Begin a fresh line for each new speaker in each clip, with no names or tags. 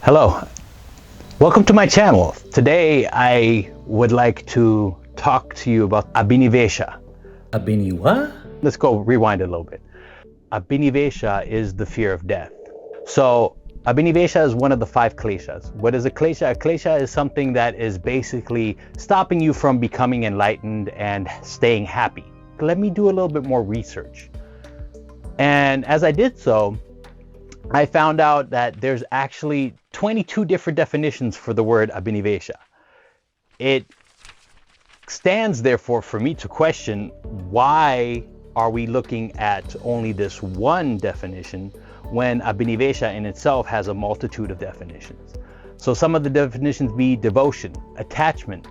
Hello, welcome to my channel. Today I would like to talk to you about Abhinivesha.
Abhini what?
Let's go rewind a little bit. Abhinivesha is the fear of death. So Abhinivesha is one of the 5 Kleshas. What is a Klesha? A Klesha is something that is basically stopping you from becoming enlightened and staying happy. Let me do a little bit more research. And as I did so, I found out that there's actually 22 different definitions for the word Abhinivesha. It stands therefore for me to question, why are we looking at only this one definition when Abhinivesha in itself has a multitude of definitions? So some of the definitions be devotion, attachment.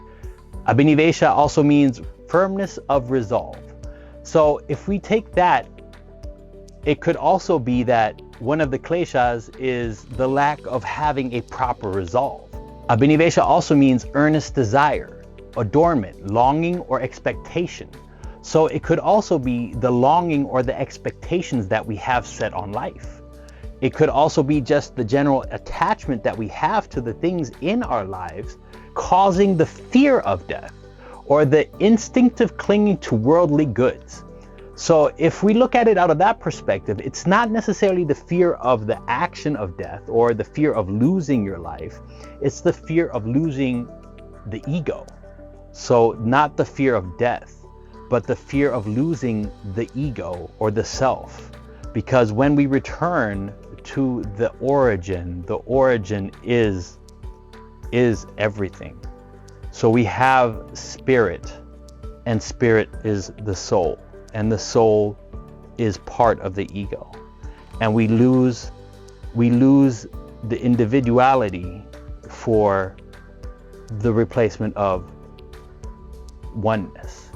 Abhinivesha also means firmness of resolve. So if we take that, it could also be that one of the Kleshas is the lack of having a proper resolve. Abhinivesha also means earnest desire, adornment, longing, or expectation. So it could also be the longing or the expectations that we have set on life. It could also be just the general attachment that we have to the things in our lives, causing the fear of death, or the instinctive clinging to worldly goods. So if we look at it out of that perspective, it's not necessarily the fear of the action of death or the fear of losing your life. It's the fear of losing the ego. So not the fear of death, but the fear of losing the ego or the self. Because when we return to the origin is everything. So we have spirit, and spirit is the soul. And the soul is part of the ego, and we lose the individuality for the replacement of oneness.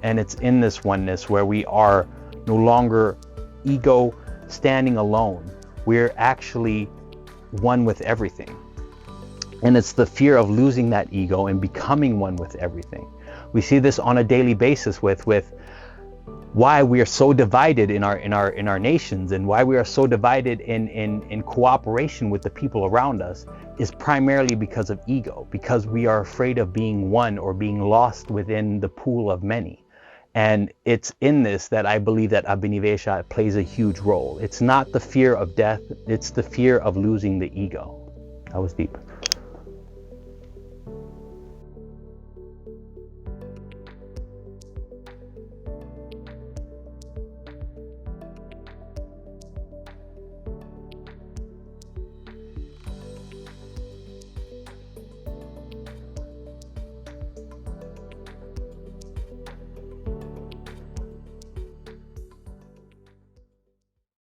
And it's in this oneness where we are no longer ego standing alone. We're actually one with everything, and it's the fear of losing that ego and becoming one with everything. We see this on a daily basis with why we are so divided in our nations, and why we are so divided in cooperation with the people around us, is primarily because of ego, because we are afraid of being one or being lost within the pool of many. And it's in this that I believe that Abhinivesha plays a huge role. It's not the fear of death, it's the fear of losing the ego. That was deep.